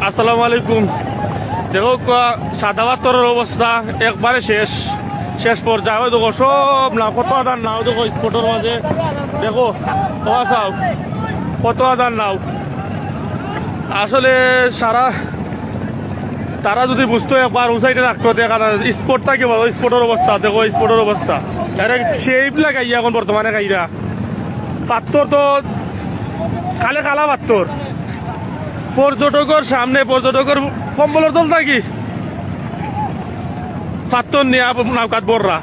আসসালামু আলাইকুম। দেখো সাদা পাথরের অবস্থা একবারে শেষ পর্যায়ে দেখো সব না কত আদার নাও দেখো স্পটের মাঝে দেখো চাও কত আদার নাও আসলে তারা যদি বুঝতো একবার ও সাইডে রাখতো দেখা স্পটটা কি বলো স্পটের অবস্থা দেখো স্পটের অবস্থা সেই লাগাইয়া এখন বর্তমানে গাইরা পাথর তো কালে কালা পাথর পর্যটকের সামনে পর্যটকের কম্বলের দল থাকি পাত্তর নিয়ে নৌকাত বড়রা